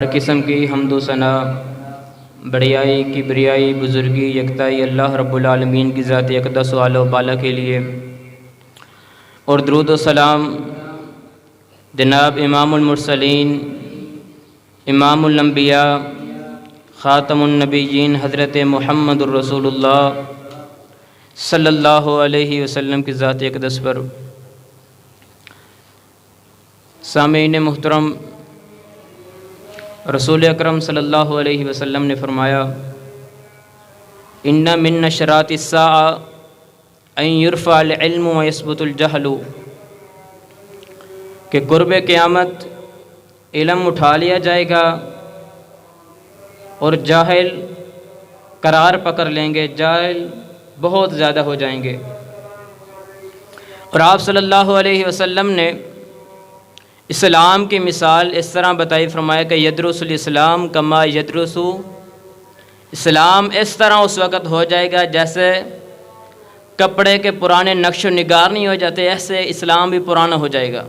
ہر قسم کی حمد و ثنا بڑیائی کبریائی بزرگی یکتائی اللہ رب العالمین کی ذات اقدس و اعلی و بالا کے لیے، اور درود و سلام جناب امام المرسلین امام الانبیاء خاتم النبیین حضرت محمد الرسول اللہ صلی اللہ علیہ وسلم کی ذات اقدس پر۔ سامعین محترم، رسول اکرم صلی اللہ علیہ وسلم نے فرمایا، ان من نشرات الساعہ ان یرفع العلم ویثبت الجہل، کہ قرب قیامت علم اٹھا لیا جائے گا اور جاہل قرار پکڑ لیں گے، جاہل بہت زیادہ ہو جائیں گے۔ اور آپ صلی اللہ علیہ وسلم نے اسلام کی مثال اس طرح بتائی، فرمایا کہ یدرس الاسلام کما یدرس، اسلام اس طرح اس وقت ہو جائے گا جیسے کپڑے کے پرانے نقش و نگار نہیں ہو جاتے، ایسے اسلام بھی پرانا ہو جائے گا۔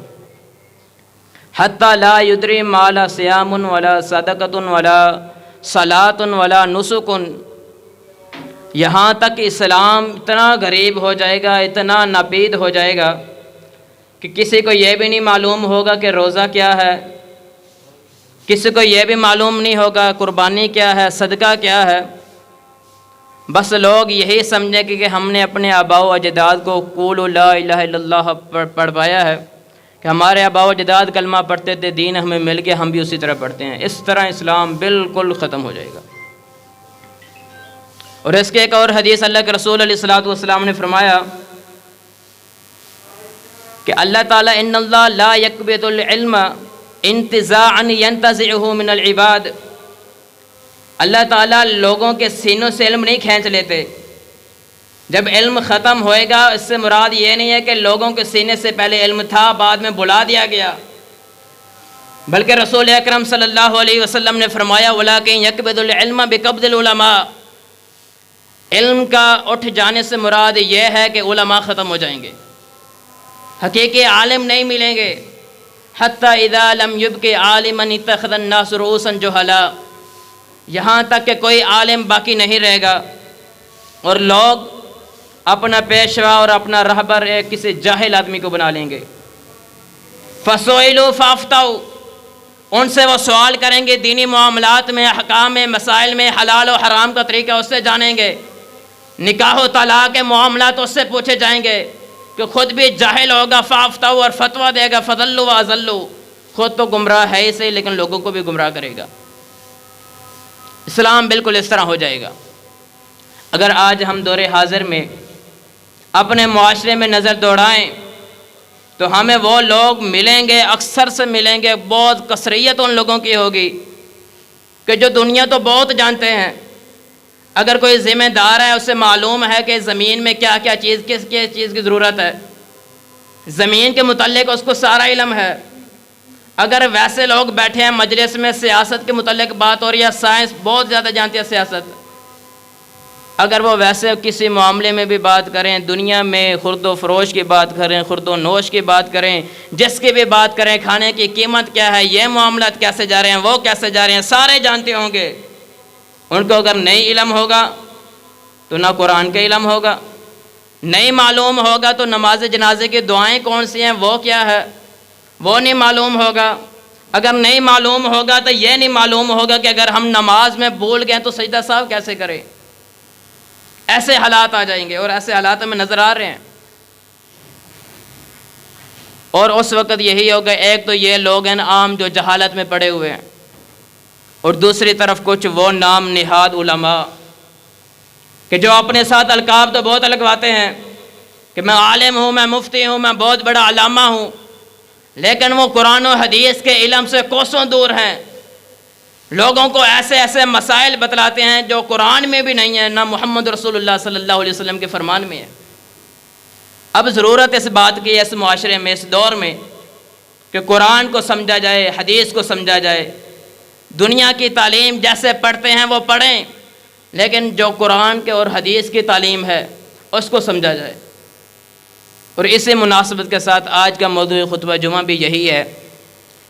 حتی لا یدری ما لا صیام ولا صدقۃ ولا صلاۃ ولا نسک، یہاں تک اسلام اتنا غریب ہو جائے گا، اتنا ناپید ہو جائے گا کہ کسی کو یہ بھی نہیں معلوم ہوگا کہ روزہ کیا ہے، کسی کو یہ بھی معلوم نہیں ہوگا قربانی کیا ہے، صدقہ کیا ہے۔ بس لوگ یہی سمجھیں کہ ہم نے اپنے آباء و اجداد کو قولوا لا الہ الا اللہ پڑھوایا ہے، کہ ہمارے آباء و اجداد کلمہ پڑھتے تھے، دین ہمیں مل کے ہم بھی اسی طرح پڑھتے ہیں۔ اس طرح اسلام بالکل ختم ہو جائے گا۔ اور اس کے ایک اور حدیث اللہ کے رسول علیہ الصلوۃ والسلام نے فرمایا کہ اللہ تعالیٰ ان اللہ لا یقبض العلم انتزاعا ینتزعہ من العباد، اللہ تعالیٰ لوگوں کے سینوں سے علم نہیں کھینچ لیتے۔ جب علم ختم ہوئے گا، اس سے مراد یہ نہیں ہے کہ لوگوں کے سینے سے پہلے علم تھا بعد میں بلا دیا گیا، بلکہ رسول اکرم صلی اللہ علیہ وسلم نے فرمایا وَلَٰكِن يَقْبِضُ الْعِلْمَ بِقَبْضِ الْعُلَمَاءِ، علم کا اٹھ جانے سے مراد یہ ہے کہ علماء ختم ہو جائیں گے، حقیقی عالم نہیں ملیں گے۔ حتی اذا لم یبق عالما اتخذ الناس رؤوسا جہلا، یہاں تک کہ کوئی عالم باقی نہیں رہے گا اور لوگ اپنا پیشوا اور اپنا رہبر ایک کسی جاہل آدمی کو بنا لیں گے۔ فَسُئِلُوا فَأَفْتَوْا، ان سے وہ سوال کریں گے دینی معاملات میں، احکام میں، مسائل میں، حلال و حرام کا طریقہ اس سے جانیں گے، نکاح و طلاق کے معاملات اس سے پوچھے جائیں گے، کہ خود بھی جاہل ہوگا فافتاؤ اور فتویٰ دے گا، فضلوا واضلوا، خود تو گمراہ ہے ہی صحیح لیکن لوگوں کو بھی گمراہ کرے گا۔ اسلام بالکل اس طرح ہو جائے گا۔ اگر آج ہم دور حاضر میں اپنے معاشرے میں نظر دوڑائیں تو ہمیں وہ لوگ ملیں گے، اکثر سے ملیں گے، بہت کثریت ان لوگوں کی ہوگی کہ جو دنیا تو بہت جانتے ہیں، اگر کوئی ذمہ دار ہے اسے معلوم ہے کہ زمین میں کیا کیا چیز، کس چیز کی ضرورت ہے، زمین کے متعلق اس کو سارا علم ہے۔ اگر ویسے لوگ بیٹھے ہیں مجلس میں، سیاست کے متعلق بات ہو رہی ہے، سائنس بہت زیادہ جانتی ہے سیاست، اگر وہ ویسے کسی معاملے میں بھی بات کریں، دنیا میں خرد و فروش کی بات کریں، خرد و نوش کی بات کریں، جس کی بھی بات کریں، کھانے کی قیمت کیا ہے، یہ معاملات کیسے جا رہے ہیں، وہ کیسے جا رہے ہیں، سارے جانتے ہوں گے۔ ان کو اگر نہیں علم ہوگا تو نہ قرآن کا علم ہوگا، نہیں معلوم ہوگا تو نماز جنازے کی دعائیں کون سی ہیں، وہ کیا ہے، وہ نہیں معلوم ہوگا۔ اگر نہیں معلوم ہوگا تو یہ نہیں معلوم ہوگا کہ اگر ہم نماز میں بھول گئے تو سجدہ صاحب کیسے کریں۔ ایسے حالات آ جائیں گے اور ایسے حالات ہمیں نظر آ رہے ہیں۔ اور اس وقت یہی ہوگا، ایک تو یہ لوگ ہیں عام جو جہالت میں پڑے ہوئے ہیں، اور دوسری طرف کچھ وہ نام نہاد علماء کہ جو اپنے ساتھ القاب تو بہت لگواتے ہیں کہ میں عالم ہوں، میں مفتی ہوں، میں بہت بڑا علامہ ہوں، لیکن وہ قرآن و حدیث کے علم سے کوسوں دور ہیں، لوگوں کو ایسے ایسے مسائل بتلاتے ہیں جو قرآن میں بھی نہیں ہے، نہ محمد رسول اللہ صلی اللہ علیہ وسلم کے فرمان میں ہے۔ اب ضرورت اس بات کی ہے اس معاشرے میں، اس دور میں، کہ قرآن کو سمجھا جائے، حدیث کو سمجھا جائے، دنیا کی تعلیم جیسے پڑھتے ہیں وہ پڑھیں، لیکن جو قرآن کے اور حدیث کی تعلیم ہے اس کو سمجھا جائے۔ اور اسی مناسبت کے ساتھ آج کا موضوع خطبہ جمعہ بھی یہی ہے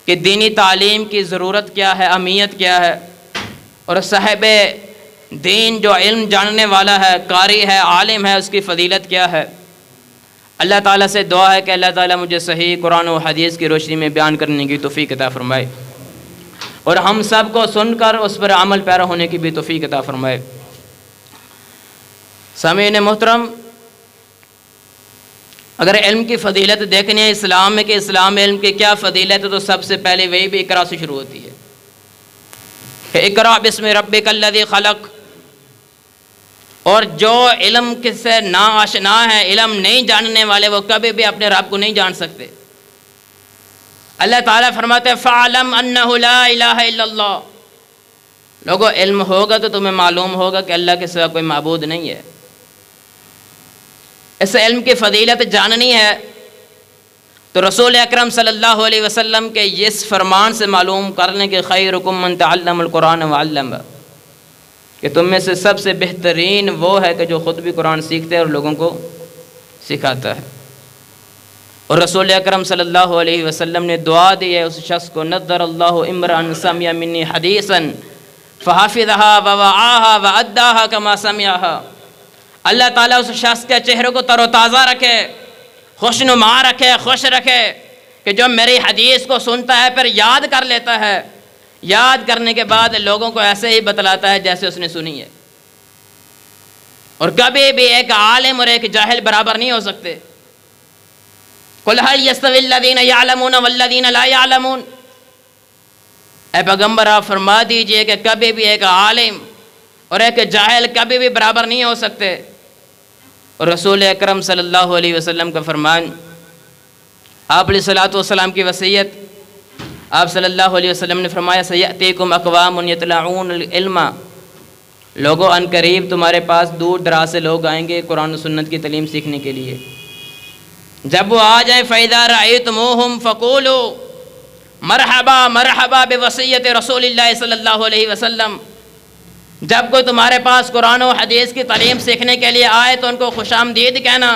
کہ دینی تعلیم کی ضرورت کیا ہے، اہمیت کیا ہے، اور صاحب دین جو علم جاننے والا ہے، قاری ہے، عالم ہے، اس کی فضیلت کیا ہے۔ اللہ تعالیٰ سے دعا ہے کہ اللہ تعالیٰ مجھے صحیح قرآن و حدیث کی روشنی میں بیان کرنے کی توفیق عطا فرمائے، اور ہم سب کو سن کر اس پر عمل پیرا ہونے کی بھی توفیق عطا فرمائے۔ سامعین محترم، اگر علم کی فضیلت دیکھنی ہے اسلام میں کہ اسلام علم کی کیا فضیلت ہے، تو سب سے پہلے وہی بھی اقرا سے شروع ہوتی ہے کہ اقرا بسم ربک الذی خلق۔ اور جو علم کس سے نا آشنا ہے، علم نہیں جاننے والے، وہ کبھی بھی اپنے رب کو نہیں جان سکتے۔ اللہ تعالیٰ فرماتے ہیں فَعْلَمْ أَنَّهُ لَا إِلَهَ إِلَّا اللَّهُ، لوگوں علم ہوگا تو تمہیں معلوم ہوگا کہ اللہ کے سوا کوئی معبود نہیں ہے۔ اس علم کی فضیلت جاننی ہے تو رسول اکرم صلی اللہ علیہ وسلم کے اس فرمان سے معلوم کرنے کے خیرکم من تعلم القرآن وعلمہ، کہ تم میں سے سب سے بہترین وہ ہے کہ جو خود بھی قرآن سیکھتے ہے اور لوگوں کو سکھاتا ہے۔ اور رسول اکرم صلی اللہ علیہ وسلم نے دعا دی ہے اس شخص کو، نذر اللہ امرا سمع منی حدیثا فحفظها ووعاها واداها كما سمعها، اللہ تعالیٰ اس شخص کے چہرے کو تر و تازہ رکھے، خوشنما رکھے، خوش رکھے، کہ جو میری حدیث کو سنتا ہے پھر یاد کر لیتا ہے، یاد کرنے کے بعد لوگوں کو ایسے ہی بتلاتا ہے جیسے اس نے سنی ہے۔ اور کبھی بھی ایک عالم اور ایک جاہل برابر نہیں ہو سکتے۔ قل هل يستوي الذين يعلمون والذين لا يعلمون، اے پیغمبر آپ فرما دیجئے کہ کبھی بھی ایک عالم اور ایک جاہل کبھی بھی برابر نہیں ہو سکتے۔ اور رسول اکرم صلی اللہ علیہ وسلم کا فرمان، آپ علیہ الصلوۃ والسلام کی وصیت، آپ صلی اللہ علیہ وسلم نے فرمایا سیأتیکم اقوام یطلعون العلم، لوگوں ان قریب تمہارے پاس دور دراز سے لوگ آئیں گے قرآن و سنت کی تعلیم سیکھنے کے لیے۔ جب وہ آ جائیں فَإِذَا رَأَيْتُمُوهُمْ فَقُولُوا مرحبا مرحبا بوصیت رسول اللہ صلی اللہ علیہ وسلم، جب کوئی تمہارے پاس قرآن و حدیث کی تعلیم سیکھنے کے لیے آئے تو ان کو خوش آمدید کہنا،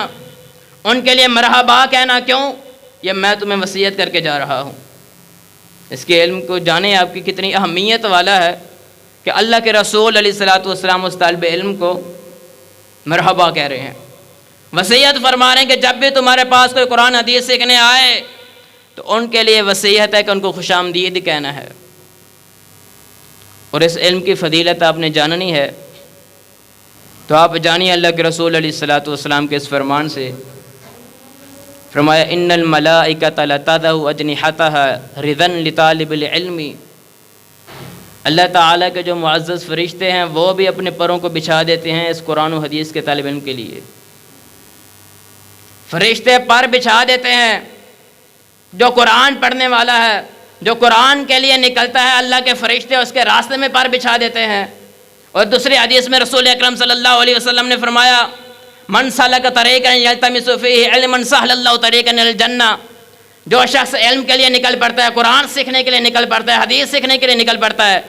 ان کے لیے مرحبا کہنا۔ کیوں؟ یہ میں تمہیں وصیت کر کے جا رہا ہوں۔ اس کے علم کو جانیں آپ کی کتنی اہمیت والا ہے کہ اللہ کے رسول علیہ الصلوۃ والسلام اس طالب علم کو مرحبا کہہ رہے ہیں، وصیت فرما رہے ہیں کہ جب بھی تمہارے پاس کوئی قرآن حدیث سیکھنے آئے تو ان کے لیے وصیت ہے کہ ان کو خوش آمدید کہنا ہے۔ اور اس علم کی فضیلت آپ نے جاننی ہے تو آپ جانیے اللہ کے رسول علیہ الصلوۃ والسلام کے اس فرمان سے، فرمایا ان الملائکۃ لتضع اجنحتها رضا لطالب العلم، اللہ تعالیٰ کے جو معزز فرشتے ہیں وہ بھی اپنے پروں کو بچھا دیتے ہیں اس قرآن و حدیث کے طالب علم کے لیے۔ فرشتے پر بچھا دیتے ہیں، جو قرآن پڑھنے والا ہے، جو قرآن کے لیے نکلتا ہے، اللہ کے فرشتے اس کے راستے میں پر بچھا دیتے ہیں۔ اور دوسری حدیث میں رسول اکرم صلی اللہ علیہ وسلم نے فرمایا من سلک طریقا یلتمس فیہ علما سہل اللہ طریقا الی الجنہ، جو شخص علم کے لیے نکل پڑتا ہے، قرآن سیکھنے کے لیے نکل پڑتا ہے، حدیث سیکھنے کے لیے نکل پڑتا ہے،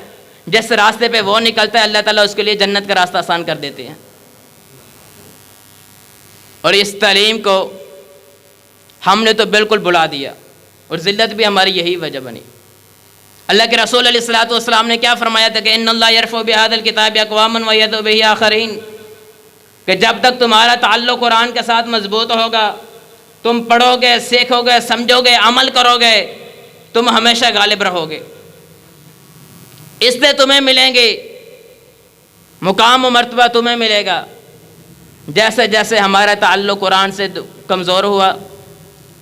جس راستے پہ وہ نکلتا ہے اللہ تعالیٰ اس کے لیے جنت کا راستہ آسان کر دیتے ہیں۔ اور اس تعلیم کو ہم نے تو بالکل بلا دیا، اور ذلت بھی ہماری یہی وجہ بنی۔ اللہ کے رسول علیہ الصلوۃ والسلام نے کیا فرمایا تھا کہ ان اللہ یرفع بہذا الکتاب اقواما ویضع بہ آخرین، کہ جب تک تمہارا تعلق قرآن کے ساتھ مضبوط ہوگا، تم پڑھو گے، سیکھو گے، سمجھو گے، عمل کرو گے، تم ہمیشہ غالب رہو گے، اس سے تمہیں ملیں گے مقام و مرتبہ، تمہیں ملے گا۔ جیسے جیسے ہمارا تعلق قرآن سے کمزور ہوا،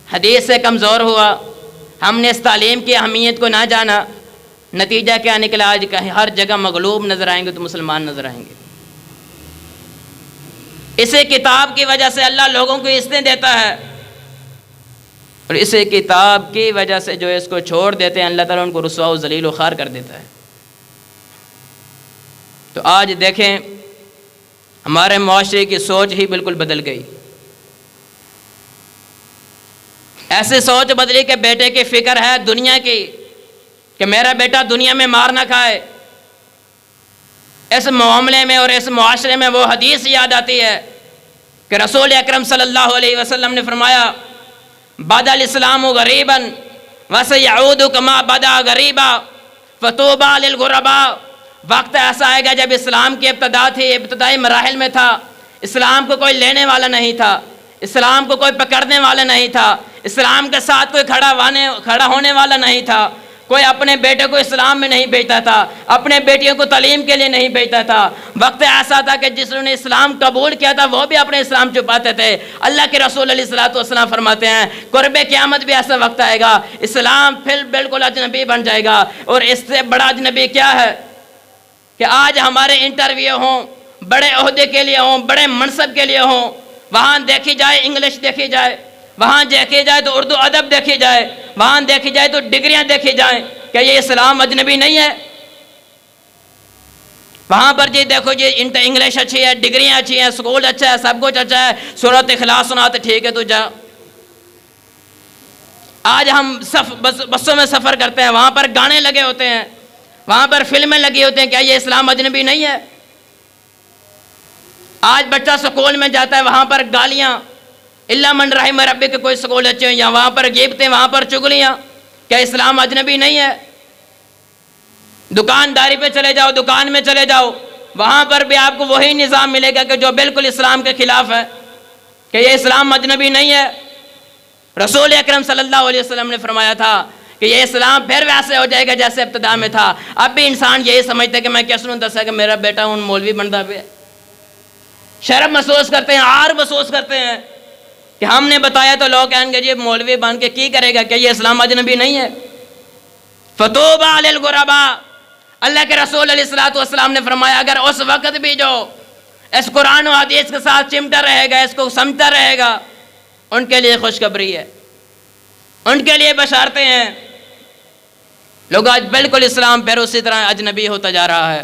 حدیث سے کمزور ہوا، ہم نے اس تعلیم کی اہمیت کو نہ جانا، نتیجہ کیا نکلا؟ آج کہیں ہر جگہ مغلوب نظر آئیں گے تو مسلمان نظر آئیں گے۔ اسے کتاب کی وجہ سے اللہ لوگوں کو عزتیں دیتا ہے، اور اسے کتاب کی وجہ سے جو اس کو چھوڑ دیتے ہیں اللہ تعالیٰ ان کو رسوا و ذلیل و خوار کر دیتا ہے۔ تو آج دیکھیں ہمارے معاشرے کی سوچ ہی بالکل بدل گئی۔ ایسے سوچ بدلی کہ بیٹے کی فکر ہے دنیا کی، کہ میرا بیٹا دنیا میں مار نہ کھائے۔ اس معاملے میں اور اس معاشرے میں وہ حدیث یاد آتی ہے کہ رسول اکرم صلی اللہ علیہ وسلم نے فرمایا بدا الاسلام غریبا وَسَيَعُودُ كَمَا بَدَا غَرِيبًا فَطُوبَى لِلْغُرَبَاء۔ وقت ایسا آئے گا جب اسلام کی ابتدا تھی، ابتدائی مراحل میں تھا، اسلام کو کوئی لینے والا نہیں تھا، اسلام کو کوئی پکڑنے والا نہیں تھا، اسلام کے ساتھ کوئی کھڑا ہونے والا نہیں تھا، کوئی اپنے بیٹے کو اسلام میں نہیں بھیجتا تھا، اپنے بیٹیوں کو تعلیم کے لیے نہیں بھیجتا تھا۔ وقت ایسا تھا کہ جس نے اسلام قبول کیا تھا وہ بھی اپنے اسلام چھپاتے تھے۔ اللہ کے رسول علیہ الصلوۃ والسلام فرماتے ہیں قرب قیامت بھی ایسا وقت آئے گا، اسلام پھر بالکل اجنبی بن جائے گا۔ اور اس سے بڑا اجنبی کیا ہے کہ آج ہمارے انٹرویو ہوں، بڑے عہدے کے لیے ہوں، بڑے منصب کے لیے ہوں، وہاں دیکھی جائے انگلش دیکھی جائے، وہاں دیکھی جائے تو اردو ادب دیکھی جائے، وہاں دیکھی جائے تو ڈگریاں دیکھی جائیں، کہ یہ اسلام اجنبی نہیں ہے؟ وہاں پر جی دیکھو جی انگلش اچھی ہے، ڈگریاں اچھی ہیں، سکول اچھا ہے، سب کچھ اچھا ہے، سورۃ اخلاص سناتے، ٹھیک ہے تو جا۔ آج ہم بسوں میں سفر کرتے ہیں، وہاں پر گانے لگے ہوتے ہیں، وہاں پر فلمیں لگی ہوتے ہیں، کیا یہ اسلام اجنبی نہیں ہے؟ آج بچہ سکول میں جاتا ہے، وہاں پر گالیاں، الا من رحم ربی کے کوئی سکول اچھے ہیں، یا وہاں پر غیبتیں، وہاں پر چگلیاں، کیا اسلام اجنبی نہیں ہے؟ دکانداری پہ چلے جاؤ، دکان میں چلے جاؤ، وہاں پر بھی آپ کو وہی نظام ملے گا کہ جو بالکل اسلام کے خلاف ہے، کہ یہ اسلام اجنبی نہیں ہے۔ رسول اکرم صلی اللہ علیہ وسلم نے فرمایا تھا کہ یہ اسلام پھر ویسے ہو جائے گا جیسے ابتدا میں تھا۔ اب بھی انسان یہی سمجھتا ہے کہ میں کیا سنوں دسا کہ میرا بیٹا ان مولوی بنتا پہ، شرم محسوس کرتے ہیں، عار محسوس کرتے ہیں کہ ہم نے بتایا تو لوگ کہیں گے جی مولوی بن کے کی کرے گا، کہ یہ اسلام اجنبی نہیں ہے؟ فَطُوبَى لِلْغُرَبَاء۔ اللہ کے رسول علیہ الصلوۃ والسلام نے فرمایا اگر اس وقت بھی جو اس قرآن و حدیث کے ساتھ چمٹا رہے گا، اس کو سمجھتا رہے گا، ان کے لیے خوشخبری ہے، ان کے لیے بشارتیں ہیں۔ لوگ آج بالکل اسلام پھر اسی طرح اجنبی ہوتا جا رہا ہے۔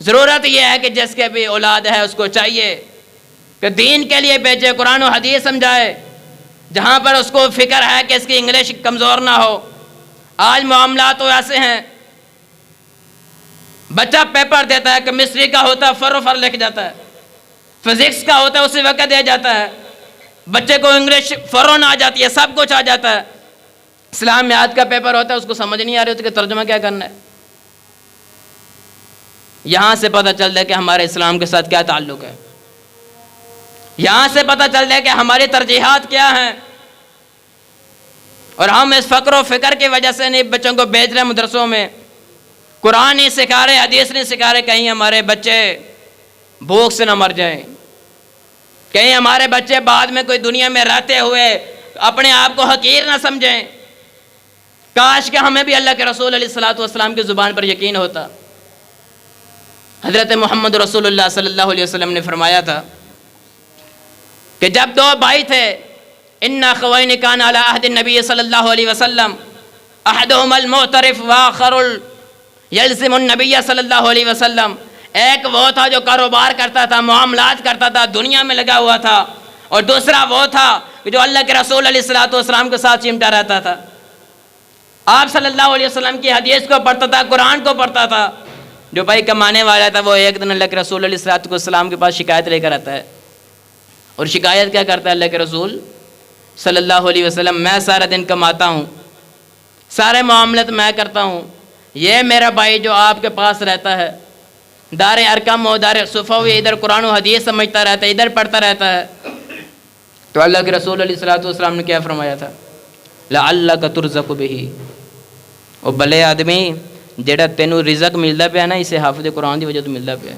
ضرورت یہ ہے کہ جس کے بھی اولاد ہے اس کو چاہیے کہ دین کے لیے بھیجے، قرآن و حدیث سمجھائے، جہاں پر اس کو فکر ہے کہ اس کی انگلش کمزور نہ ہو۔ آج معاملات تو ایسے ہیں، بچہ پیپر دیتا ہے، کیمسٹری کا ہوتا ہے فر لکھ جاتا ہے، فزکس کا ہوتا ہے اسی وقت دے جاتا ہے، بچے کو انگلش فوراً آ جاتی ہے، سب کچھ آ جاتا ہے۔ اسلامیات کا پیپر ہوتا ہے، اس کو سمجھ نہیں آ رہی ہوتی کہ ترجمہ کیا کرنا ہے۔ یہاں سے پتہ چلتا ہے کہ ہمارے اسلام کے ساتھ کیا تعلق ہے، یہاں سے پتہ چلتا ہے کہ ہماری ترجیحات کیا ہیں۔ اور ہم اس فقر و فکر کی وجہ سے نہیں بچوں کو بھیج رہے مدرسوں میں، قرآن نہیں سکھا رہے، حدیث نہیں سکھا رہے، کہیں ہمارے بچے بھوک سے نہ مر جائیں، کہیں ہمارے بچے بعد میں کوئی دنیا میں رہتے ہوئے اپنے آپ کو حقیر نہ سمجھیں۔ کاش کہ ہمیں بھی اللہ کے رسول علیہ الصلوۃ والسلام کی زبان پر یقین ہوتا۔ حضرت محمد رسول اللہ صلی اللہ علیہ وسلم نے فرمایا تھا کہ جب دو بھائی تھے، ان اخوین کان علی عہد النبی صلی اللہ علیہ وسلم احدہما المعترف واخر یلزم النبی صلی اللہ علیہ وسلم، ایک وہ تھا جو کاروبار کرتا تھا، معاملات کرتا تھا، دنیا میں لگا ہوا تھا، اور دوسرا وہ تھا کہ جو اللہ کے رسول علیہ الصلوۃ والسلام کے ساتھ چمٹا رہتا تھا، آپ صلی اللہ علیہ وسلم کی حدیث کو پڑھتا تھا، قرآن کو پڑھتا تھا۔ جو بھائی کمانے والا تھا وہ ایک دن اللہ کے رسول علیہ الصلوۃ والسلام کے پاس شکایت لے کر آتا ہے، اور شکایت کیا کرتا ہے اللہ کے رسول صلی اللہ علیہ وسلم؟ میں سارا دن کماتا ہوں، سارے معاملات میں کرتا ہوں، یہ میرا بھائی جو آپ کے پاس رہتا ہے دار ارقم و دار صفا ہوئی، ادھر قرآن و حدیث سمجھتا رہتا ہے، ادھر پڑھتا رہتا ہے۔ تو اللہ کے رسول علیہ الصلوۃ والسلام نے کیا فرمایا تھا؟ لعلک ترزق بہ، او بھلے آدمی جیڑا تینوں رزق ملتا پیا نا اسے حافظ قرآن دی وجہ تو ملتا پیا،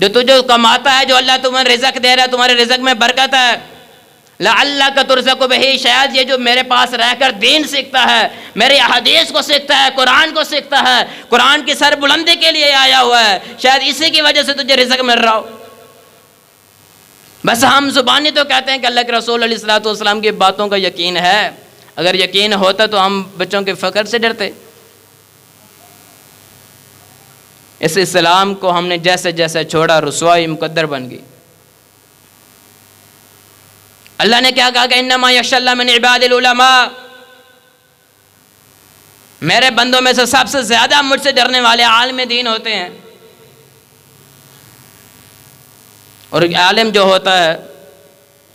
جو تجھے کماتا ہے، جو اللہ تمہیں رزق دے رہا ہے، تمہارے رزق میں برکت ہے۔ لعلک ترزق بہ، شاید یہ جو میرے پاس رہ کر دین سیکھتا ہے، میری احادیث کو سیکھتا ہے، قرآن کو سیکھتا ہے، قرآن کی سر بلندی کے لیے آیا ہوا ہے، شاید اسی کی وجہ سے تجھے رزق مل رہا ہو۔ بس ہم زبانی تو کہتے ہیں کہ اللہ کے رسول علیہ الصلوۃ والسلام کی باتوں کا یقین ہے، اگر یقین ہوتا تو ہم بچوں کے فقر سے ڈرتے۔ اس اسلام کو ہم نے جیسے جیسے چھوڑا رسوائی مقدر بن گئی۔ اللہ نے کیا کہا کہ انما یخشی اللہ من عباد العلماء، میرے بندوں میں سے سب سے زیادہ مجھ سے ڈرنے والے عالم دین ہوتے ہیں۔ اور عالم جو ہوتا ہے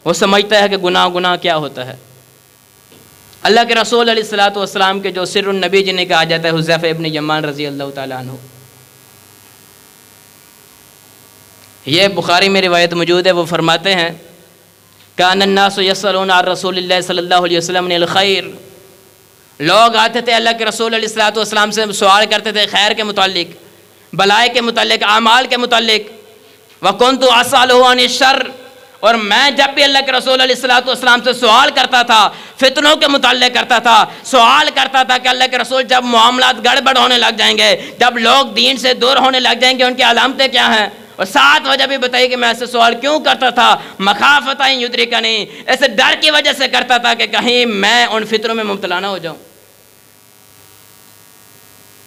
وہ سمجھتا ہے کہ گناہ کیا ہوتا ہے، اللہ کے رسول علیہ الصلوۃ والسلام کے جو سر النبی جنہیں کہا جاتا ہے حذیفہ ابن یمان رضی اللہ تعالیٰ عنہ، یہ بخاری میں روایت موجود ہے، وہ فرماتے ہیں کان الناس یسألون عن رسول اللہ صلی اللہ علیہ وسلم عن الخیر، لوگ آتے تھے اللہ کے رسول علیہ الصلوۃ والسلام سے سوال کرتے تھے خیر کے متعلق، بلائی کے متعلق، اعمال کے متعلق، وکنت اسألہ عن الشر، اور میں جب بھی اللہ کے رسول علیہ الصلوۃ والسلام سے سوال کرتا تھا فتنوں کے متعلق کرتا تھا، سوال کرتا تھا کہ اللہ کے رسول جب معاملات گڑبڑ ہونے لگ جائیں گے، جب لوگ دین سے دور ہونے لگ جائیں گے، ان کی علامتیں کیا ہیں، اور ساتھ وجہ بھی بتائی کہ میں ایسے سوال کیوں کرتا تھا، مخافۃ ان یدرکنی، ایسے ڈر کی وجہ سے کرتا تھا کہ کہیں میں ان فتنوں میں مبتلا نہ ہو جاؤں،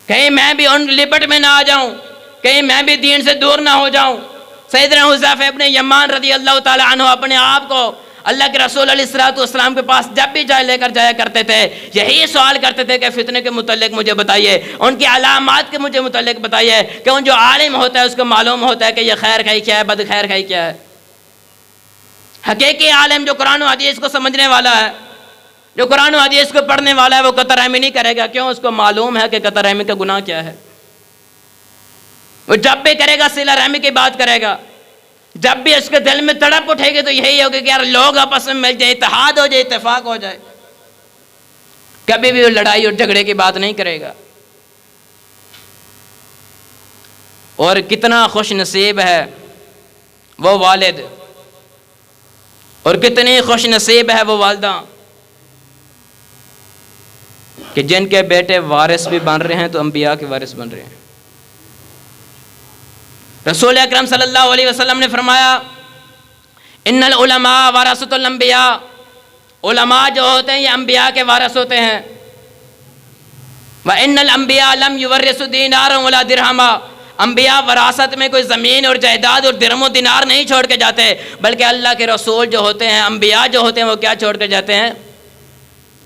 کہیں میں بھی ان لپٹ میں نہ آ جاؤں، کہیں میں بھی دین سے دور نہ ہو جاؤں۔ سیدنا حذیفہ ابن یمان رضی اللہ تعالی عنہ اپنے آپ کو اللہ کے رسول علیہ الصلوۃ والسلام کے پاس جب بھی لے کر جایا کرتے تھے، یہی سوال کرتے تھے کہ فتنے کے متعلق مجھے بتائیے، ان کی علامات کے مجھے متعلق بتائیے، کہ ان جو عالم ہوتا ہے اس کو معلوم ہوتا ہے کہ یہ خیر خائی کیا ہے، بد خیر خائی کیا ہے۔ حقیقی عالم جو قرآن و حدیث کو سمجھنے والا ہے، جو قرآن و حدیث کو پڑھنے والا ہے، وہ قطع رحمی نہیں کرے گا، کیوں؟ اس کو معلوم ہے کہ قطع رحمی کا گناہ کیا ہے۔ وہ جب بھی کرے گا صلہ رحمی کی بات کرے گا، جب بھی اس کے دل میں تڑپ اٹھے گی تو یہی ہوگا کہ یار لوگ آپس میں مل جائے، اتحاد ہو جائے، اتفاق ہو جائے، کبھی بھی وہ لڑائی اور جھگڑے کی بات نہیں کرے گا۔ اور کتنا خوش نصیب ہے وہ والد، اور کتنی خوش نصیب ہے وہ والدہ کہ جن کے بیٹے وارث بھی بن رہے ہیں تو انبیاء کے وارث بن رہے ہیں۔ رسول اکرم صلی اللہ علیہ وسلم نے فرمایا ان العلماء ورثۃ الانبیاء، علماء جو ہوتے ہیں یہ انبیاء کے وارث ہوتے ہیں۔ وان الانبیاء لم یورثوا دینارا ولا درہما، انبیاء وراثت میں کوئی زمین اور جائیداد اور درہم و دینار نہیں چھوڑ کے جاتے، بلکہ اللہ کے رسول جو ہوتے ہیں، انبیاء جو ہوتے ہیں، وہ کیا چھوڑ کے جاتے ہیں؟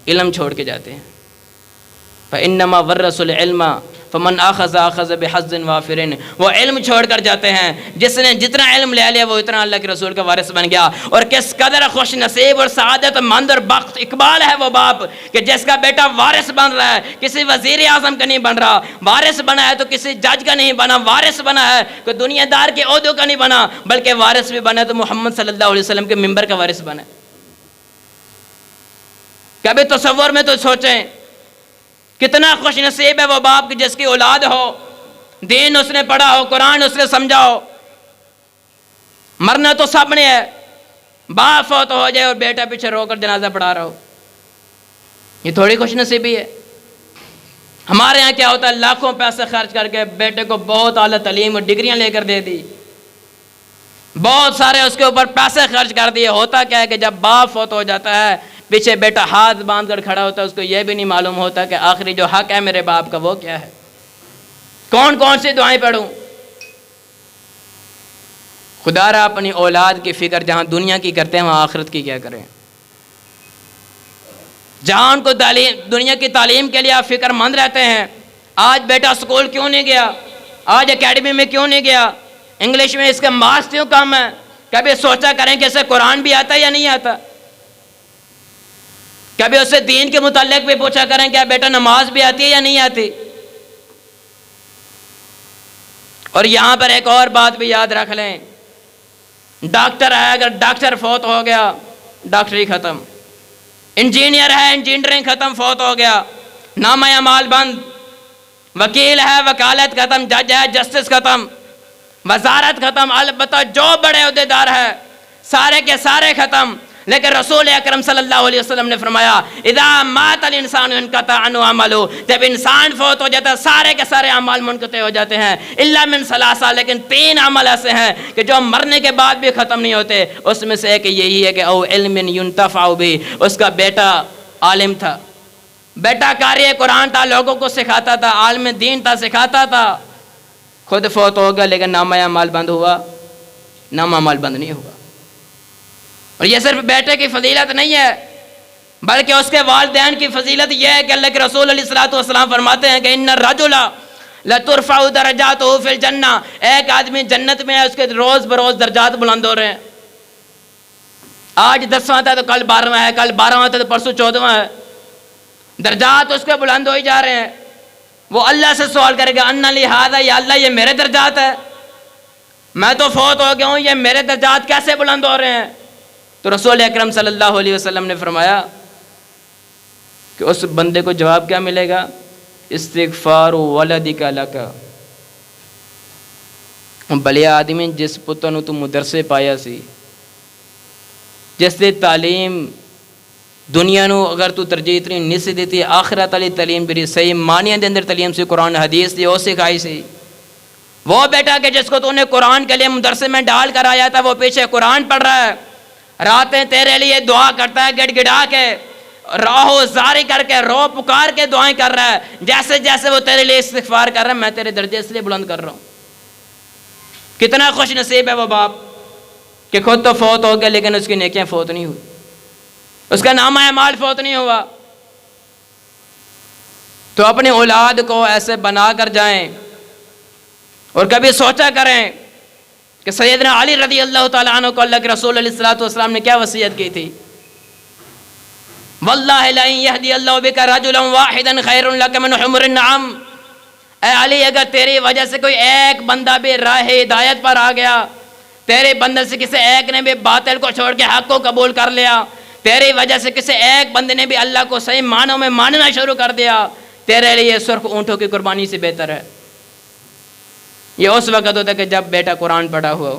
علم چھوڑ کے جاتے ہیں۔ فانما ورثوا العلم فمن اخذ اخذ بحظ وافر، وہ علم چھوڑ کر جاتے ہیں، جس نے جتنا علم لے لیا وہ اتنا اللہ کے رسول کا وارث بن گیا۔ اور کس قدر خوش نصیب اور سعادت مند اور بخت اقبال ہے وہ باپ کہ جس کا بیٹا وارث بن رہا ہے، کسی وزیر اعظم کا نہیں بن رہا، وارث بنا ہے تو کسی جج کا نہیں بنا، وارث بنا ہے کوئی دنیا دار کے عہدوں کا نہیں بنا، بلکہ وارث بھی بنا تو محمد صلی اللہ علیہ وسلم کے منبر کا وارث بنا۔ کبھی تصور میں تو سوچیں کتنا خوش نصیب ہے وہ باپ کہ جس کی اولاد ہو، دین اس نے پڑھا ہو، قرآن اس نے سمجھا ہو۔ مرنا تو سب نے ہے، باپ فوت ہو جائے اور بیٹا پیچھے رو کر جنازہ پڑھا رہا ہو، یہ تھوڑی خوش نصیبی ہے۔ ہمارے ہاں کیا ہوتا ہے، لاکھوں پیسے خرچ کر کے بیٹے کو بہت اعلیٰ تعلیم اور ڈگریاں لے کر دے دی، بہت سارے اس کے اوپر پیسے خرچ کر دیے۔ ہوتا کیا ہے کہ جب باپ فوت ہو جاتا ہے، پیچھے بیٹا ہاتھ باندھ کر کھڑا ہوتا ہے، اس کو یہ بھی نہیں معلوم ہوتا کہ آخری جو حق ہے میرے باپ کا وہ کیا ہے، کون کون سی دعائیں پڑھوں۔ خدا را اپنی اولاد کی فکر جہاں دنیا کی کرتے ہیں وہاں آخرت کی کیا کریں۔ جہاں ان کو دنیا کی تعلیم کے لیے آپ فکر مند رہتے ہیں، آج بیٹا اسکول کیوں نہیں گیا، آج اکیڈمی میں کیوں نہیں گیا، انگلش میں اس کا مارکس کیوں کم ہے، کبھی سوچا کریں کہ اسے قرآن بھی آتا ہے یا نہیں آتا، کبھی اس سے دین کے متعلق بھی پوچھا کریں کہ بیٹا نماز بھی آتی ہے یا نہیں آتی۔ اور یہاں پر ایک اور بات بھی یاد رکھ لیں، ڈاکٹر ہے، اگر ڈاکٹر فوت ہو گیا ڈاکٹری ختم، انجینئر ہے انجینئرنگ ختم، فوت ہو گیا نامہ اعمال بند، وکیل ہے وکالت ختم، جج ہے جسٹس ختم، وزارت ختم، البتہ جو بڑے عہدیدار ہے سارے کے سارے ختم۔ لیکن رسول اکرم صلی اللہ علیہ وسلم نے فرمایا اذا مات الانسان انقطع عنہ عملہ، جب انسان فوت ہو جاتا ہے سارے کے سارے اعمال منقطع ہو جاتے ہیں، الا من ثلاثہ، لیکن 3 عمل ایسے ہیں کہ جو مرنے کے بعد بھی ختم نہیں ہوتے۔ اس میں سے ایک یہی ہے کہ او علم ينتفع به، اس کا بیٹا عالم تھا، بیٹا قاری قرآن تھا، لوگوں کو سکھاتا تھا، عالم دین تھا، سکھاتا تھا، خود فوت ہو گیا لیکن نامہ اعمال بند ہوا، نامہ اعمال بند نہیں ہوا۔ اور یہ صرف بیٹے کی فضیلت نہیں ہے بلکہ اس کے والدین کی فضیلت یہ ہے کہ اللہ کے رسول علیہ الصلوۃ والسلام فرماتے ہیں کہ ان الرجل لترفع درجاته فی الجنہ، ایک آدمی جنت میں ہے، اس کے روز بروز درجات بلند ہو رہے ہیں، آج 10واں تھا تو کل 12واں ہے، کل 12واں تھا تو پرسوں 14واں ہے، درجات اس کے بلند ہوئی جا رہے ہیں. وہ اللہ سے سوال کرے گا انا لی ھذا، یا اللہ یہ میرے درجات ہے، میں تو فوت ہو گیا ہوں، یہ میرے درجات کیسے بلند ہو رہے ہیں؟ تو رسول اکرم صلی اللہ علیہ وسلم نے فرمایا کہ اس بندے کو جواب کیا ملے گا؟ استغفار ولدک لک. بھلیا آدمی جس پتر نو تو مدرسے پایا سی، جس دی تعلیم دنیا نو اگر تو ترجیح اتنی نہیں سی دیتی، آخرت والی تعلیم بھی صحیح معنی دے اندر تعلیم سی، قرآن حدیث دی وہ سکھائی سی. وہ بیٹا کہ جس کو تو نے قرآن کے لیے مدرسے میں ڈال کر آیا تھا، وہ پیچھے قرآن پڑھ رہا ہے، راتیں تیرے لیے دعا کرتا ہے گڑ گڑا کے، راہو زاری کر کے، رو پکار کے دعائیں کر رہا ہے. جیسے جیسے وہ تیرے لیے استغفار کر رہا ہے، میں تیرے درجے اس لیے بلند کر رہا ہوں. کتنا خوش نصیب ہے وہ باپ کہ خود تو فوت ہو گیا لیکن اس کی نیکیاں فوت نہیں ہوئی، اس کا نامہ اعمال فوت نہیں ہوا. تو اپنی اولاد کو ایسے بنا کر جائیں، اور کبھی سوچا کریں کہ سیدنا علی رضی اللہ تعالیٰ عنہ کو اللہ کے رسول علیہ الصلوۃ والسلام نے کیا وصیت کی تھی؟ واللہ لئن یہدی اللہ بک رجلا واحدا خیر لک من حمر النعم. اے علی اگر تیری وجہ سے کوئی ایک بندہ بھی راہ ہدایت پر آ گیا، تیرے بندے سے کسی ایک نے بھی باطل کو چھوڑ کے حق کو قبول کر لیا، تیری وجہ سے کسی ایک بندے نے بھی اللہ کو صحیح معنوں میں ماننا شروع کر دیا، تیرے لیے سرخ اونٹوں کی قربانی سے بہتر ہے. یہ اس وقت ہوتا ہے کہ جب بیٹا قرآن پڑھا ہوا ہو،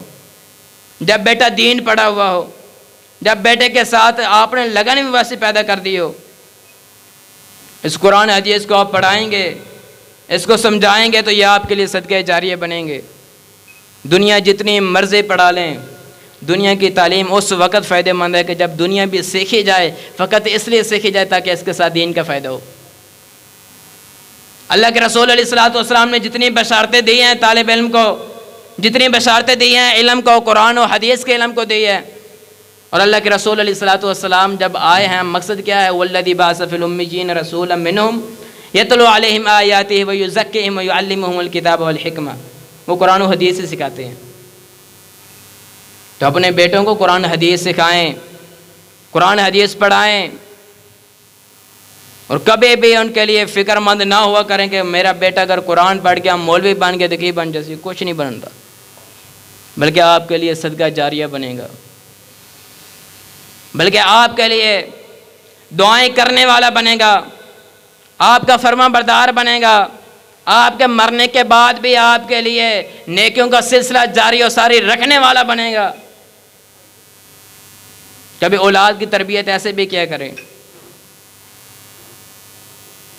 جب بیٹا دین پڑھا ہوا ہو، جب بیٹے کے ساتھ آپ نے لگن بھی ویسے پیدا کر دی ہو. اس قرآن حدیث کو آپ پڑھائیں گے، اس کو سمجھائیں گے تو یہ آپ کے لیے صدقہ جاریہ بنیں گے. دنیا جتنی مرضی پڑھا لیں، دنیا کی تعلیم اس وقت فائدہ مند ہے کہ جب دنیا بھی سیکھی جائے، فقط اس لیے سیکھی جائے تاکہ اس کے ساتھ دین کا فائدہ ہو. اللہ کے رسول علیہ الصلوۃ والسلام نے جتنی بشارتیں دی ہیں طالب علم کو، جتنی بشارتیں دی ہیں علم کو، قرآن و حدیث کے علم کو دی ہے. اور اللہ کے رسول علیہ الصلوۃ والسلام جب آئے ہیں، مقصد کیا ہے؟ والذی بعث فی الامیین رسولا منہم یتلو علیہم آیاتہ ویزکیہم ویعلمہم الکتاب والحکمہ. وہ قرآن و حدیث سے سکھاتے ہیں. تو اپنے بیٹوں کو قرآن حدیث سکھائیں، قرآن حدیث پڑھائیں، اور کبھی بھی ان کے لیے فکر مند نہ ہوا کریں کہ میرا بیٹا اگر قرآن پڑھ کے ہم مولوی بن گئے تو کی بن جیسی، کچھ نہیں بنتا، بلکہ آپ کے لیے صدقہ جاریہ بنے گا، بلکہ آپ کے لیے دعائیں کرنے والا بنے گا، آپ کا فرما بردار بنے گا، آپ کے مرنے کے بعد بھی آپ کے لیے نیکیوں کا سلسلہ جاری و ساری رکھنے والا بنے گا. کبھی اولاد کی تربیت ایسے بھی کیا کریں.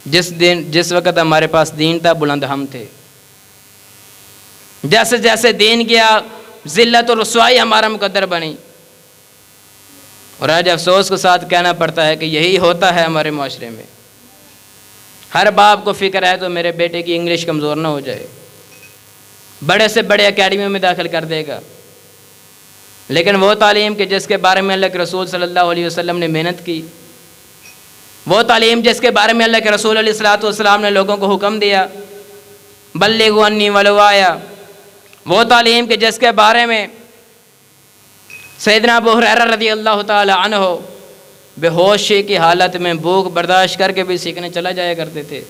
جس وقت ہمارے پاس دین تھا بلند ہم تھے، جیسے جیسے دین گیا ذلت و رسوائی ہمارا مقدر بنی. اور آج افسوس کے ساتھ کہنا پڑتا ہے کہ یہی ہوتا ہے ہمارے معاشرے میں. ہر باپ کو فکر ہے تو میرے بیٹے کی انگلش کمزور نہ ہو جائے، بڑے سے بڑے اکیڈمیوں میں داخل کر دے گا، لیکن وہ تعلیم کہ جس کے بارے میں اللہ کے رسول صلی اللہ علیہ وسلم نے محنت کی، وہ تعلیم جس کے بارے میں اللہ کے رسول علیہ الصلوۃ والسلام نے لوگوں کو حکم دیا بلغوا انی ولو آیا، وہ تعلیم کہ جس کے بارے میں سیدنا ابو ہریرہ رضی اللہ تعالی عنہ بے ہوشی کی حالت میں بھوک برداشت کر کے بھی سیکھنے چلا جایا کرتے تھے،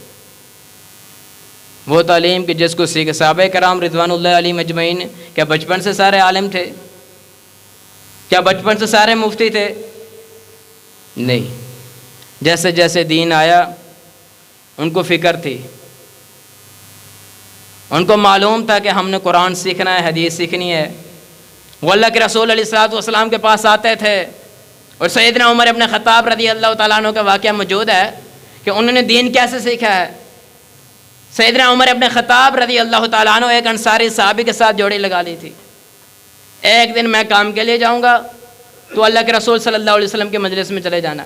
وہ تعلیم کہ جس کو سیکھ صحابہ کرام رضوان اللہ علیہم اجمعین. کیا بچپن سے سارے عالم تھے؟ کیا بچپن سے سارے مفتی تھے؟ نہیں. جیسے جیسے دین آیا ان کو فکر تھی، ان کو معلوم تھا کہ ہم نے قرآن سیکھنا ہے، حدیث سیکھنی ہے. وہ اللہ کے رسول علیہ الصلوۃ والسلام کے پاس آتے تھے. اور سیدنا عمر ابن خطاب رضی اللہ تعالیٰ عنہ کا واقعہ موجود ہے کہ انہوں نے دین کیسے سیکھا ہے. سیدنا عمر ابن خطاب رضی اللہ تعالیٰ عنہ ایک انصاری صحابی کے ساتھ جوڑی لگا لی تھی. ایک دن میں کام کے لیے جاؤں گا تو اللہ کے رسول صلی اللہ علیہ وسلم کے مجلس میں چلے جانا،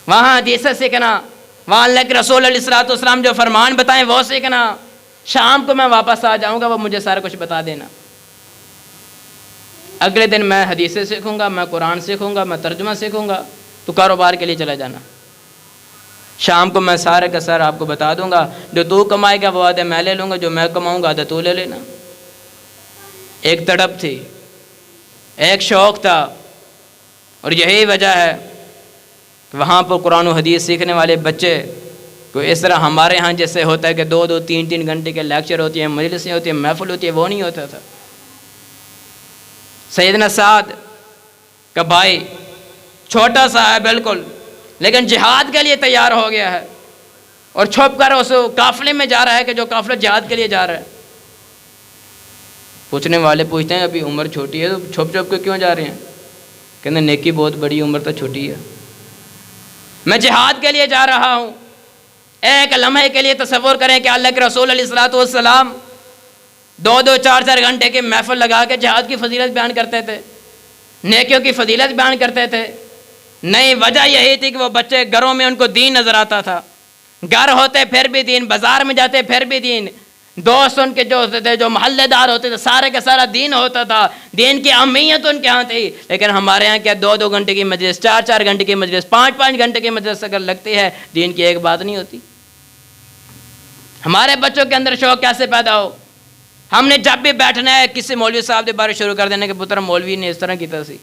وہاں حدیثیں سیکھنا، وہاں اللہ کے رسول علیہ الصلوۃ والسلام جو فرمان بتائیں وہ سیکھنا. شام کو میں واپس آ جاؤں گا، وہ مجھے سارا کچھ بتا دینا. اگلے دن میں حدیثیں سیکھوں گا، میں قرآن سیکھوں گا، میں ترجمہ سیکھوں گا، تو کاروبار کے لیے چلا جانا. شام کو میں سارے کا سارا آپ کو بتا دوں گا، جو تو کمائے گا وہ آدھا میں لے لوں گا، جو میں کماؤں گا آدھا تو لے لینا. ایک تڑپ تھی، ایک شوق تھا. اور یہی وجہ ہے کہ وہاں پر قرآن و حدیث سیکھنے والے بچے کوئی اس طرح ہمارے ہاں جیسے ہوتا ہے کہ 2-3 گھنٹے کے لیکچر ہوتی ہیں، مجلسیں ہوتی ہیں، محفل ہوتی ہے، وہ نہیں ہوتا تھا۔ سیدنا سعد کا بھائی چھوٹا سا ہے بالکل، لیکن جہاد کے لیے تیار ہو گیا ہے، اور چھپ کر اس قافلے میں جا رہا ہے کہ جو قافلہ جہاد کے لیے جا رہا ہے۔ پوچھنے والے پوچھتے ہیں ابھی عمر چھوٹی ہے تو چھپ چھپ کے کیوں جا رہے ہیں؟ کہتے ہیں نیکی بہت بڑی، عمر تو چھوٹی ہے۔ میں جہاد کے لیے جا رہا ہوں۔ ایک لمحے کے لیے تصور کریں کہ اللہ کے رسول علیہ الصلوۃ والسلام 2-4 گھنٹے کے محفل لگا کے جہاد کی فضیلت بیان کرتے تھے، نیکیوں کی فضیلت بیان کرتے تھے۔ نہیں، وجہ یہی تھی کہ وہ بچے گھروں میں ان کو دین نظر آتا تھا، گھر ہوتے پھر بھی دین، بازار میں جاتے پھر بھی دین، دوست ان کے جو ہوتے تھے، جو محلے دار ہوتے تھے، سارے کا سارا دین ہوتا تھا، دین کی اہمیت ان کے ہاں تھی۔ لیکن ہمارے ہاں کیا 2 گھنٹے کی مجلس، 4 گھنٹے کی مجلس، 5 گھنٹے کی مجلس اگر لگتی ہے، دین کی ایک بات نہیں ہوتی۔ ہمارے بچوں کے اندر شوق کیسے پیدا ہو؟ ہم نے جب بھی بیٹھنا ہے کسی مولوی صاحب کے بارے شروع کر دینے کہ پتر مولوی نے اس طرح کیا سی،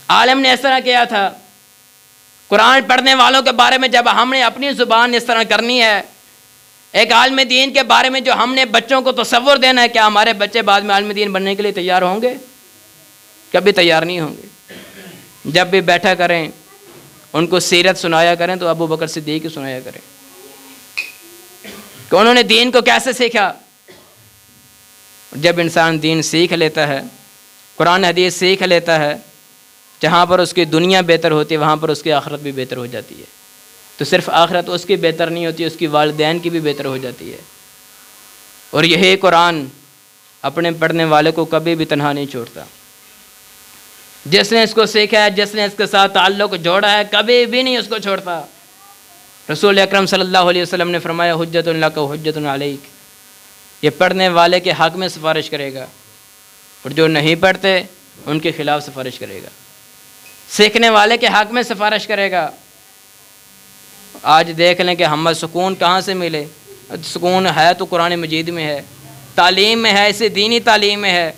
عالم نے اس طرح کیا تھا۔ قرآن پڑھنے والوں کے بارے میں جب ہم نے اپنی زبان اس طرح کرنی ہے، ایک عالم دین کے بارے میں جو ہم نے بچوں کو تصور دینا ہے، کیا ہمارے بچے بعد میں عالم دین بننے کے لیے تیار ہوں گے؟ کبھی تیار نہیں ہوں گے۔ جب بھی بیٹھا کریں ان کو سیرت سنایا کریں تو ابو بکر صدیق کی سنایا کریں کہ انہوں نے دین کو کیسے سیکھا۔ جب انسان دین سیکھ لیتا ہے، قرآن حدیث سیکھ لیتا ہے، جہاں پر اس کی دنیا بہتر ہوتی ہے وہاں پر اس کی آخرت بھی بہتر ہو جاتی ہے۔ تو صرف آخرت اس کی بہتر نہیں ہوتی، اس کی والدین کی بھی بہتر ہو جاتی ہے۔ اور یہی قرآن اپنے پڑھنے والے کو کبھی بھی تنہا نہیں چھوڑتا۔ جس نے اس کو سیکھا ہے، جس نے اس کے ساتھ تعلق جوڑا ہے، کبھی بھی نہیں اس کو چھوڑتا۔ رسول اکرم صلی اللہ علیہ وسلم نے فرمایا حجت لک و حجت علیک، یہ پڑھنے والے کے حق میں سفارش کرے گا، اور جو نہیں پڑھتے ان کے خلاف سفارش کرے گا، سیکھنے والے کے حق میں سفارش کرے گا۔ آج دیکھ لیں کہ ہمیں سکون کہاں سے ملے؟ سکون ہے تو قرآن مجید میں ہے، تعلیم میں ہے، اسی دینی تعلیم میں ہے۔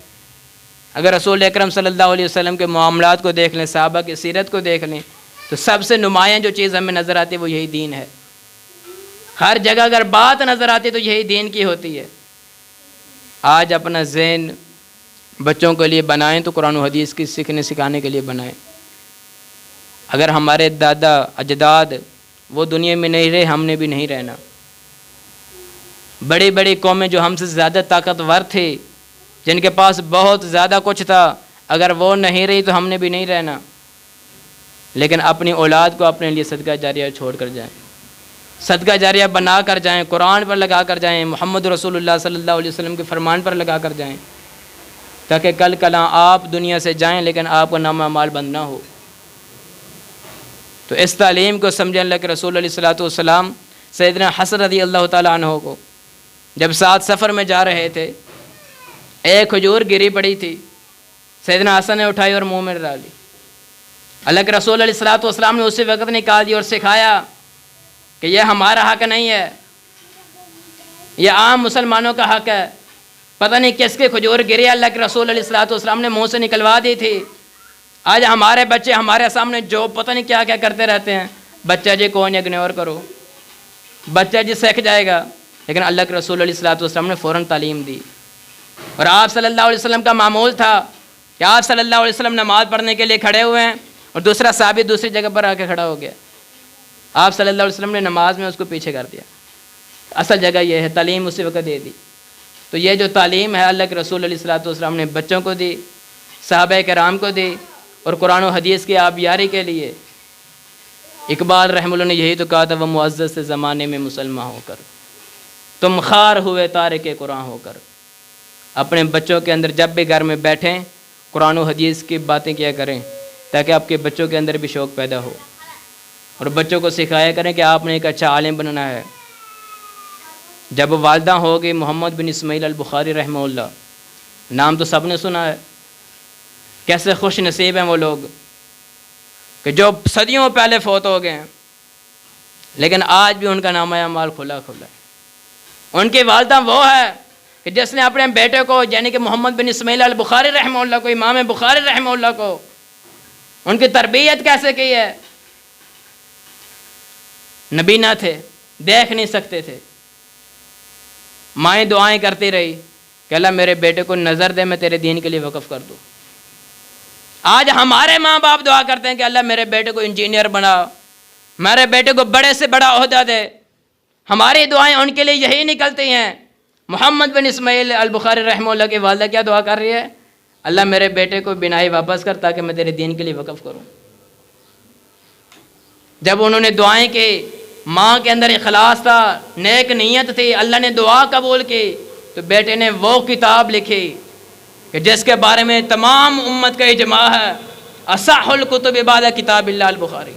اگر رسول اکرم صلی اللہ علیہ وسلم کے معاملات کو دیکھ لیں، صحابہ کی سیرت کو دیکھ لیں، تو سب سے نمایاں جو چیز ہمیں نظر آتی ہے وہ یہی دین ہے۔ ہر جگہ اگر بات نظر آتی ہے تو یہی دین کی ہوتی ہے۔ آج اپنا ذہن بچوں کے لیے بنائیں تو قرآن و حدیث کی سیکھنے سکھانے کے لیے بنائیں۔ اگر ہمارے دادا اجداد وہ دنیا میں نہیں رہے، ہم نے بھی نہیں رہنا۔ بڑی بڑی قومیں جو ہم سے زیادہ طاقتور تھے، جن کے پاس بہت زیادہ کچھ تھا، اگر وہ نہیں رہی تو ہم نے بھی نہیں رہنا۔ لیکن اپنی اولاد کو اپنے لیے صدقہ جاریہ چھوڑ کر جائیں، صدقہ جاریہ بنا کر جائیں، قرآن پر لگا کر جائیں، محمد رسول اللہ صلی اللہ علیہ وسلم کے فرمان پر لگا کر جائیں، تاکہ کل کلاں آپ دنیا سے جائیں لیکن آپ کا نام اعمال بند نہ ہو۔ تو اس تعلیم کو سمجھیں۔ اللہ کے رسول علیہ الصلوۃ والسلام سیدنا حسن رضی اللہ تعالیٰ عنہ کو جب ساتھ سفر میں جا رہے تھے، ایک کھجور گری پڑی تھی، سیدنا حسن نے اٹھائی اور منہ میں ڈالی۔ اللہ کے رسول علیہ الصلوۃ والسلام نے اسی وقت نکال دی اور سکھایا کہ یہ ہمارا حق نہیں ہے، یہ عام مسلمانوں کا حق ہے۔ پتہ نہیں کس کے کھجور گری، اللہ کے رسول علیہ الصلوۃ والسلام نے منہ سے نکلوا دی تھی۔ آج ہمارے بچے ہمارے سامنے جو پتہ نہیں کیا کیا کرتے رہتے ہیں۔ بچہ جی کون اگنور کرو، بچہ جی سیکھ جائے گا، لیکن اللہ کے رسول علیہ الصلوۃ والسلام نے فوراً تعلیم دی۔ اور آپ صلی اللہ علیہ وسلم کا معمول تھا کہ آپ صلی اللہ علیہ وسلم نماز پڑھنے کے لیے کھڑے ہوئے ہیں اور دوسرا صحابی دوسری جگہ پر آ کے کھڑا ہو گیا، آپ صلی اللہ علیہ وسلم نے نماز میں اس کو پیچھے کر دیا۔ اصل جگہ یہ ہے، تعلیم اسی وقت دے دی۔ تو یہ جو تعلیم ہے اللہ کے رسول علیہ الصلوۃ والسلام نے بچوں کو دی، صحابہ کرام کو دی، اور قرآن و حدیث کی آبیاری کے لیے اقبال رحمہ اللہ نے یہی تو کہا تھا، وہ معزز سے زمانے میں مسلمان ہو کر تم خار ہوئے تارک قرآن ہو کر۔ اپنے بچوں کے اندر جب بھی گھر میں بیٹھیں قرآن و حدیث کی باتیں کیا کریں، تاکہ آپ کے بچوں کے اندر بھی شوق پیدا ہو، اور بچوں کو سکھایا کریں کہ آپ نے ایک اچھا عالم بننا ہے۔ جب والدہ ہوگی محمد بن اسماعیل البخاری رحمہ اللہ، نام تو سب نے سنا ہے، کیسے خوش نصیب ہیں وہ لوگ کہ جو صدیوں پہلے فوت ہو گئے ہیں، لیکن آج بھی ان کا نامہ اعمال کھلا کھلا ہے۔ ان کی والدہ وہ ہے کہ جس نے اپنے بیٹے کو، یعنی کہ محمد بن اسماعیل البخاری رحمہ اللہ کو، امام بخاری رحمہ اللہ کو، ان کی تربیت کیسے کی ہے۔ نبی نہ تھے، دیکھ نہیں سکتے تھے. مائیں دعائیں کرتی رہی کہ اللہ میرے بیٹے کو نظر دے، میں تیرے دین کے لیے وقف کر دوں. آج ہمارے ماں باپ دعا کرتے ہیں کہ اللہ میرے بیٹے کو انجینئر بنا، میرے بیٹے کو بڑے سے بڑا عہدہ دے. ہماری دعائیں ان کے لیے یہی نکلتی ہیں. محمد بن اسماعیل البخاری رحمہ اللہ کی والدہ کیا دعا کر رہی ہے؟ اللہ میرے بیٹے کو بینائی واپس کر تاکہ میں تیرے دین کے لیے وقف کروں. جب انہوں نے دعائیں کی، ماں کے اندر اخلاص تھا، نیک نیت تھی، اللہ نے دعا قبول کی، تو بیٹے نے وہ کتاب لکھی کہ جس کے بارے میں تمام امت کا اجماع ہے، اصح الکتب بعد کتاب اللہ البخاری.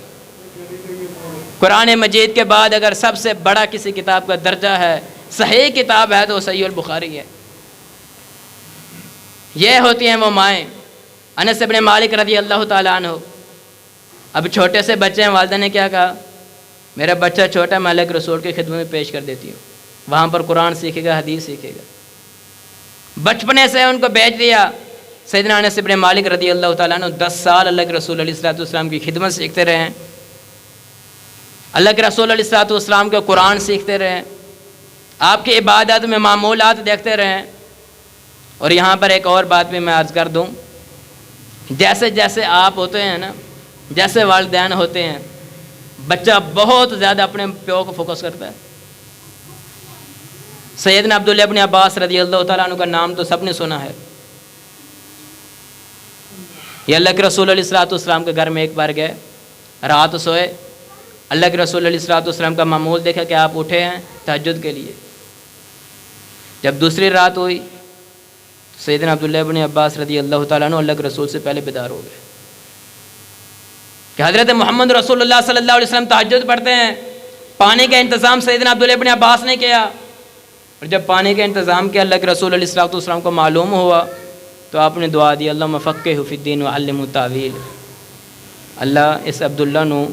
قرآن مجید کے بعد اگر سب سے بڑا کسی کتاب کا درجہ ہے، صحیح کتاب ہے، تو صحیح البخاری ہے. یہ ہوتی ہیں وہ مائیں. انس بن مالک رضی اللہ تعالیٰ عنہ، اب چھوٹے سے بچے ہیں، والدہ نے کیا کہا؟ میرا بچہ چھوٹا ہے، میں اللہ کے رسول کی خدمت میں پیش کر دیتی ہوں، وہاں پر قرآن سیکھے گا، حدیث سیکھے گا. بچپنے سے ان کو بھیج دیا. سیدنا انس بن مالک رضی اللہ تعالیٰ عنہ 10 سال اللہ کے رسول علیہ الصلوۃ والسلام کی خدمت سیکھتے رہے ہیں. اللہ کے رسول علیہ الصلوۃ والسلام کے قرآن سیکھتے رہے، آپ کی عبادت میں معمولات دیکھتے رہے. اور یہاں پر ایک اور بات بھی میں عرض کر دوں، جیسے جیسے آپ ہوتے ہیں نا، جیسے والدین ہوتے ہیں، بچہ بہت زیادہ اپنے پیو کو فوکس کرتا ہے. سیدنا عبداللہ ابن عباس رضی اللہ تعالیٰ عنہ کا نام تو سب نے سنا ہے. یہ اللہ کے رسول علیہ الصلوۃ والسلام کے گھر میں ایک بار گئے، رات سوئے. اللہ کے رسول علیہ الصلوۃ والسلام کا معمول دیکھا کہ آپ اٹھے ہیں تہجد کے لیے. جب دوسری رات ہوئی، سیدنا عبداللہ ابن عباس رضی اللہ تعالیٰ عنہ اللہ کے رسول سے پہلے بیدار ہو گئے کہ حضرت محمد رسول اللہ صلی اللہ علیہ وسلم تہجد پڑھتے ہیں. پانی کا انتظام سیدنا عبداللہ ابن عباس نے کیا، اور جب پانی کا انتظام کیا، اللہ کے رسول علیہ الصلوۃ والسلام کو معلوم ہوا تو آپ نے دعا دی، اللہم فقہہ فی الدین وعلمہ التاویل. اللہ اس عبداللہ نو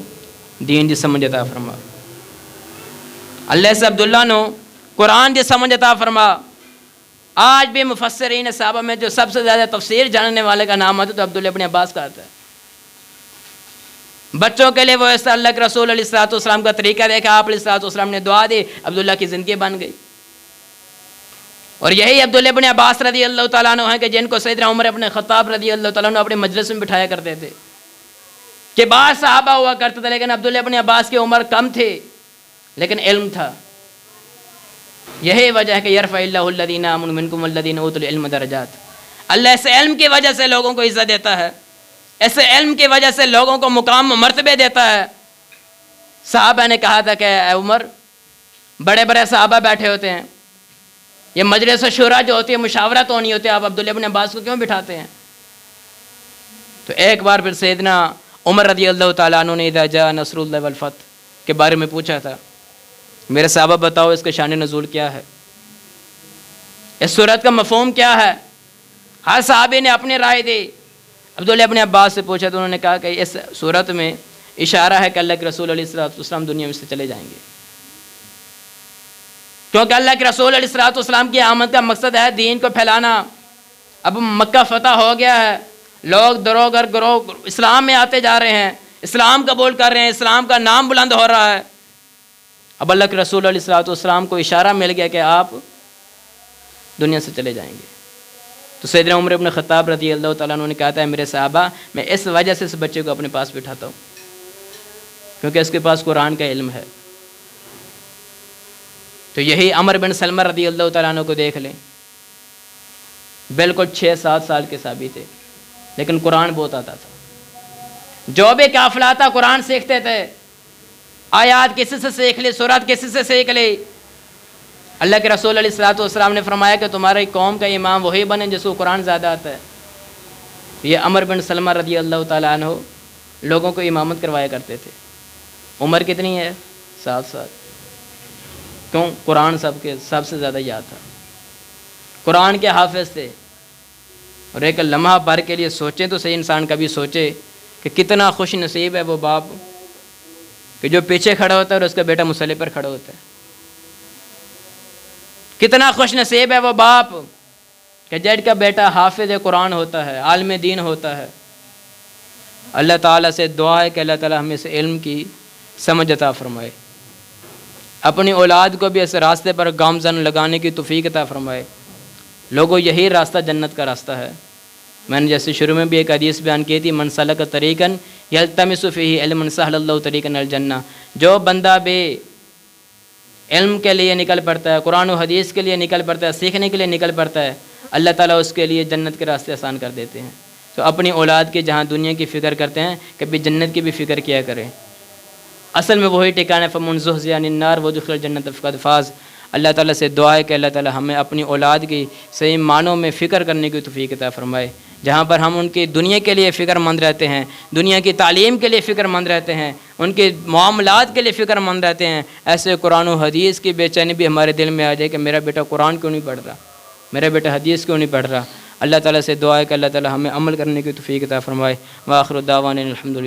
دین دی سمجھ عطا فرما، اللہ اس عبداللہ نو قرآن دی سمجھ عطا فرما. آج بھی مفسرین صحابہ میں جو سب سے زیادہ تفسیر جاننے والے کا نام آتا ہے تو عبداللہ ابن عباس کا آتا ہے. بچوں کے لیے وہ اس اللہ کے رسول علیہ الصلوۃ والسلام کا طریقہ دیکھا، آپ علیہ الصلوۃ والسلام نے دعا دی، عبداللہ کی زندگی بن گئی. اور یہی عبداللہ ابن عباس رضی اللہ تعالیٰ عنہ ہیں کہ جن کو سیدنا عمر ابن خطاب رضی اللہ تعالیٰ عنہ اپنے مجلس میں بٹھایا کرتے تھے. کہ بعض صحابہ ہوا کرتے تھے، لیکن عبداللہ ابن عباس کی عمر کم تھی لیکن علم تھا. یہی وجہ ہے کہ یرفع اللہ الذین آمنوا منکم والذین اوتوا العلم درجات. اللہ اس علم کی وجہ سے لوگوں کو عزت دیتا ہے، اس علم کی وجہ سے لوگوں کو مقام و مرتبے دیتا ہے. صحابہ نے کہا تھا کہ اے عمر، بڑے بڑے صحابہ بیٹھے ہوتے ہیں، یہ مجلس شورا جو ہوتی ہے، مشاورت ہونی ہوتی ہے، آپ عبداللہ ابن عباس کو کیوں بٹھاتے ہیں؟ تو ایک بار پھر سیدنا عمر رضی اللہ تعالیٰ عنہ نے اذا جاء نصر اللہ والفتح کے بارے میں پوچھا تھا. میرے صحابہ بتاؤ اس کے شان نزول کیا ہے، اس صورت کا مفہوم کیا ہے؟ ہر صحابی نے اپنی رائے دی. عبداللہ ابن عباس سے پوچھا تو انہوں نے کہا کہ اس صورت میں اشارہ ہے کہ اللہ کے رسول علیہ الصلوۃ والسلام دنیا میں سے چلے جائیں گے، کیونکہ اللہ کے رسول علیہ الصلوۃ والسلام کی آمد کا مقصد ہے دین کو پھیلانا. اب مکہ فتح ہو گیا ہے، لوگ دروگر گروہ اسلام میں آتے جا رہے ہیں، اسلام قبول کر رہے ہیں، اسلام کا نام بلند ہو رہا ہے. اب اللہ کے رسول علیہ الصلوۃ والسلام کو اشارہ مل گیا کہ آپ دنیا سے چلے جائیں گے. تو سیدنا عمر ابن خطاب رضی اللہ تعالیٰ عنہ نے کہا تھا میرے صحابہ، میں اس وجہ سے اس بچے کو اپنے پاس بٹھاتا ہوں کیونکہ اس کے پاس قرآن کا علم ہے. تو یہی عمر بن سلمہ رضی اللہ تعالیٰ عنہ کو دیکھ لیں، بالکل 6-7 سال کے صحابی تھے لیکن قرآن بہت آتا تھا. جو بھی قافلہ تھا قرآن سیکھتے تھے، آیات کسی سے سیکھ لی، سورت کسی سے سیکھ لی. اللہ کے رسول علیہ الصلوۃ والسلام نے فرمایا کہ تمہاری قوم کا امام وہی بنے جس کو قرآن زیادہ آتا ہے. یہ عمر بن سلمہ رضی اللہ تعالیٰ عنہ لوگوں کو امامت کروایا کرتے تھے. عمر کتنی ہے؟ 7 سال. کیوں؟ قرآن سب سے زیادہ یاد تھا، قرآن کے حافظ تھے. اور ایک لمحہ بھر کے لیے سوچیں تو صحیح، انسان کبھی سوچے کہ کتنا خوش نصیب ہے وہ باپ کہ جو پیچھے کھڑا ہوتا ہے اور اس کا بیٹا مصلی پر کھڑا ہوتا ہے. کتنا خوش نصیب ہے وہ باپ کہ جن کا بیٹا حافظ قرآن ہوتا ہے، عالم دین ہوتا ہے. اللہ تعالیٰ سے دعا ہے کہ اللہ تعالیٰ ہمیں اس علم کی سمجھ عطا فرمائے. اپنی اولاد کو بھی اس راستے پر گامزن لگانے کی توفیق عطا فرمائے۔ لوگوں یہی راستہ جنت کا راستہ ہے۔ میں نے جیسے شروع میں بھی ایک حدیث بیان کی تھی، من سلک طریقا یلتمس فیہ علما سہل اللہ طریقا الی الجنہ، جو بندہ بے علم کے لیے نکل پڑتا ہے، قرآن و حدیث کے لیے نکل پڑتا ہے، سیکھنے کے لیے نکل پڑتا ہے، اللہ تعالیٰ اس کے لیے جنت کے راستے آسان کر دیتے ہیں۔ تو اپنی اولاد کی جہاں دنیا کی فکر کرتے ہیں، کبھی جنت کی بھی فکر کیا کریں۔ اصل میں وہی ٹھکانا ہے، فمن زحزح عن النار وادخل الجنۃ فقد فاز۔ اللہ تعالیٰ سے دعا ہے کہ اللہ تعالیٰ ہمیں اپنی اولاد کی صحیح معنوں میں فکر کرنے کی توفیق عطا فرمائے۔ جہاں پر ہم ان کی دنیا کے لیے فکر مند رہتے ہیں، دنیا کی تعلیم کے لیے فکر مند رہتے ہیں، ان کے معاملات کے لیے فکر مند رہتے ہیں، ایسے قرآن و حدیث کی بے چینی بھی ہمارے دل میں آ جائے کہ میرا بیٹا قرآن کیوں نہیں پڑھ رہا، میرا بیٹا حدیث کیوں نہیں پڑھ رہا۔ اللہ تعالیٰ سے دعا ہے کہ اللہ تعالیٰ ہمیں عمل کرنے کی توفیق عطا فرمائے۔ وآخر دعوانا الحمدللہ۔